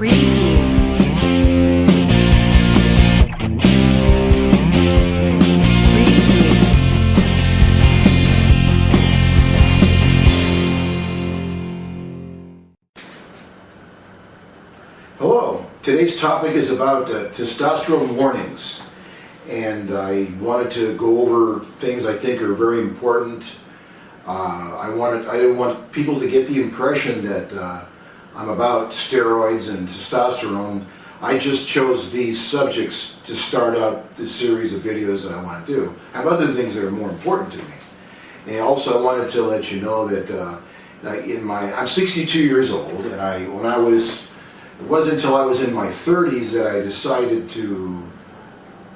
Hello, today's topic is about testosterone warnings, and I wanted to go over things I think are very important. I didn't want people to get the impression that I'm about steroids and testosterone. I just chose these subjects to start out this series of videos that I want to do. I have other things that are more important to me. And also I wanted to let you know that I'm 62 years old, and it wasn't until I was in my 30s that I decided to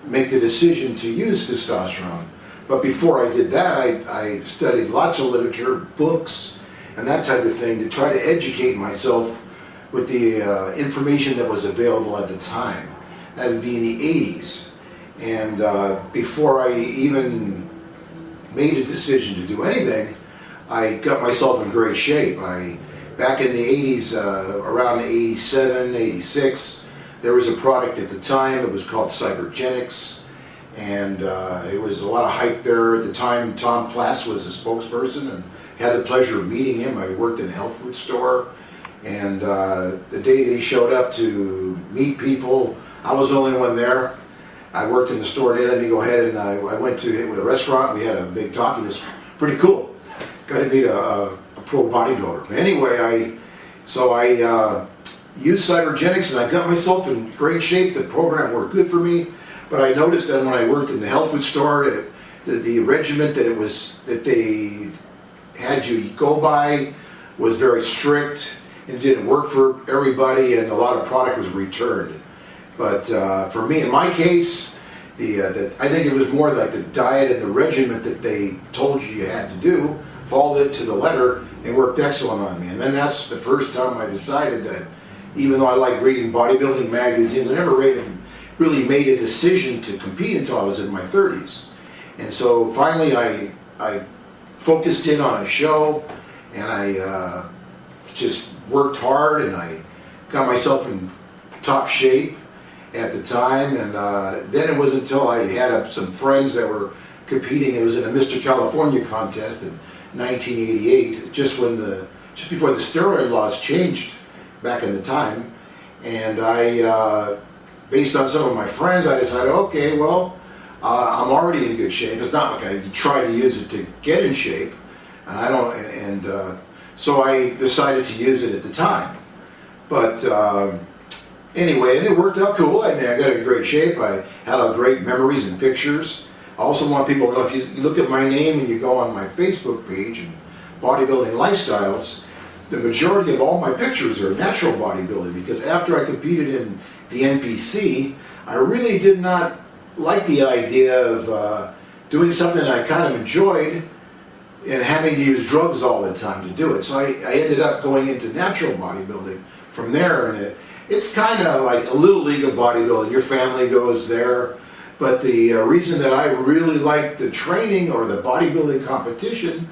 make the decision to use testosterone. But before I did that, I studied lots of literature, books, and that type of thing to try to educate myself with the information that was available at the time. That would be in the 80s. And before I even made a decision to do anything, I got myself in great shape. Back in the 80s, around 87, 86, there was a product at the time. It was called Cybergenics, and it was a lot of hype there. At the time, Tom Platz was a spokesperson, and had the pleasure of meeting him. I worked in a health food store, and the day they showed up to meet people, I was the only one there. I worked in the store. They let me go ahead, and I went to a restaurant. We had a big talk. It was pretty cool. Got to meet a pro bodybuilder. But anyway, I used Cybergenics, and I got myself in great shape. The program worked good for me, but I noticed that when I worked in the health food store, the regiment that they had you go by was very strict and didn't work for everybody, and a lot of product was returned. But for me, in my case, I think it was more like the diet and the regimen that they told you had to do, followed it to the letter, and worked excellent on me. And then that's the first time I decided that, even though I like reading bodybuilding magazines, I never really made a decision to compete until I was in my 30s. And so finally I focused in on a show, and I just worked hard, and I got myself in top shape at the time. And then it wasn't until I had some friends that were competing. It was in a Mr. California contest in 1988, just before the steroid laws changed back in the time. And based on some of my friends, I decided, okay, well, I'm already in good shape. It's not like I try to use it to get in shape, and so I decided to use it at the time. But anyway, and it worked out cool. I mean, I got in great shape. I had great memories and pictures. I also want people to know, if you look at my name and you go on my Facebook page and Bodybuilding Lifestyles, the majority of all my pictures are natural bodybuilding, because after I competed in the NPC, I really did not like the idea of doing something I kind of enjoyed and having to use drugs all the time to do it. So I ended up going into natural bodybuilding from there, and it's kind of like a little league of bodybuilding. Your family goes there. But the reason that I really like the training or the bodybuilding competition,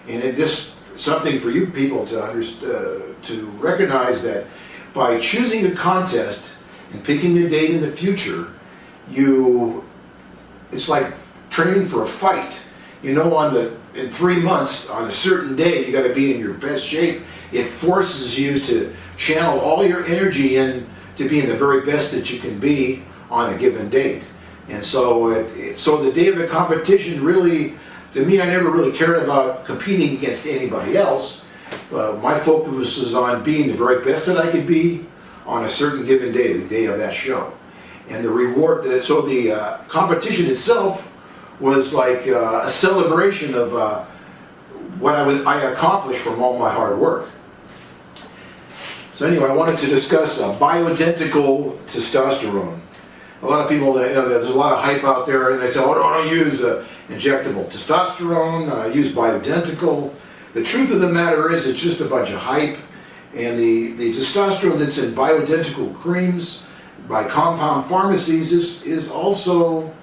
and it just something for you people to recognize, that by choosing a contest and picking a date in the future, it's like training for a fight. You know, in 3 months, on a certain day, you got to be in your best shape. It forces you to channel all your energy in to being the very best that you can be on a given date. And so the day of the competition, really, to me, I never really cared about competing against anybody else. My focus was on being the very best that I could be on a certain given day, the day of that show. And the reward, so the competition itself was like a celebration of what I accomplished from all my hard work. So anyway, I wanted to discuss bioidentical testosterone. A lot of people, there's a lot of hype out there, and they say, oh, don't use injectable testosterone, use bioidentical. The truth of the matter is, it's just a bunch of hype, and the testosterone that's in bioidentical creams by compound pharmacies is also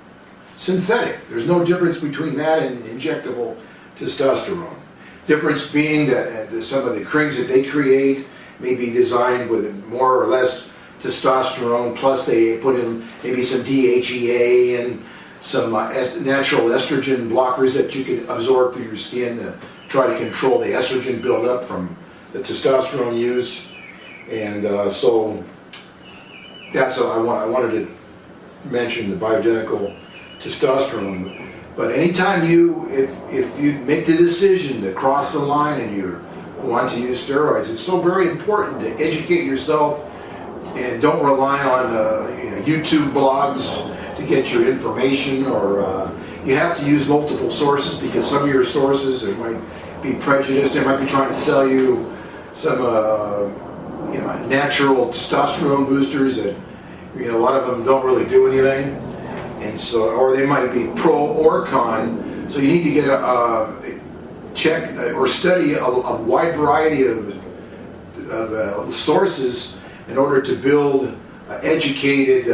synthetic. There's no difference between that and injectable testosterone. Difference being that some of the creams that they create may be designed with more or less testosterone, plus they put in maybe some DHEA and some natural estrogen blockers that you can absorb through your skin to try to control the estrogen buildup from the testosterone use. And so that's I wanted to mention the bioidentical testosterone. But anytime if you make the decision to cross the line and you want to use steroids, it's so very important to educate yourself and don't rely on YouTube blogs to get your information, or you have to use multiple sources, because some of your sources might be prejudiced. They might be trying to sell you some natural testosterone boosters that a lot of them don't really do anything, and so, or they might be pro or con. So you need to get check or study a wide variety of sources in order to build an educated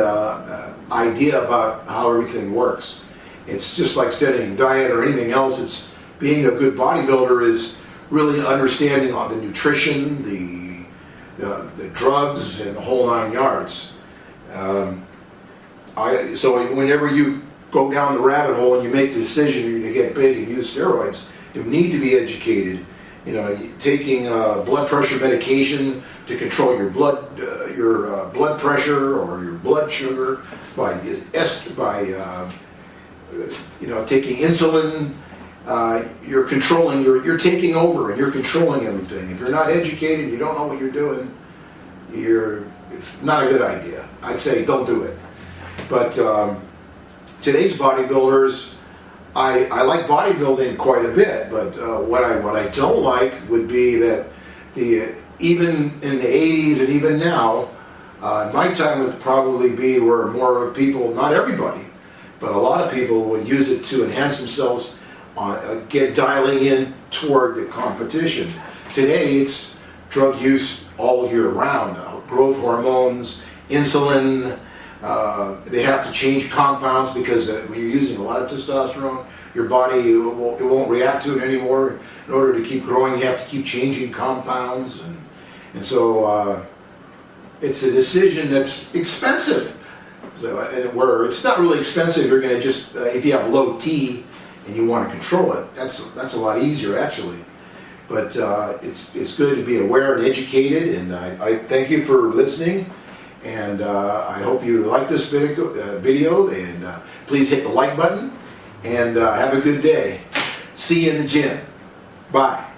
idea about how everything works. It's just like studying diet or anything else. It's being a good bodybuilder is really understanding all the nutrition, the drugs, and the whole 9 yards. So whenever you go down the rabbit hole and you make the decision you're going to get big and use steroids, you need to be educated. Taking blood pressure medication to control your blood pressure or your blood sugar by taking insulin. You're controlling. You're taking over and you're controlling everything. If you're not educated, you don't know what you're doing. It's not a good idea. I'd say don't do it. But today's bodybuilders, I like bodybuilding quite a bit, but what I don't like would be that even in the 80s and even now, my time would probably be where more people, not everybody, but a lot of people would use it to enhance themselves, get dialing in toward the competition. Today it's drug use all year round, growth hormones, insulin. They have to change compounds because when you're using a lot of testosterone, your body it won't react to it anymore. In order to keep growing, you have to keep changing compounds, and so it's a decision that's expensive. So where it's not really expensive, you're going to just if you have low T and you want to control it, that's a lot easier actually. But it's good to be aware and educated, and I thank you for listening. And I hope you like this video, and please hit the like button, and have a good day. See you in the gym. Bye.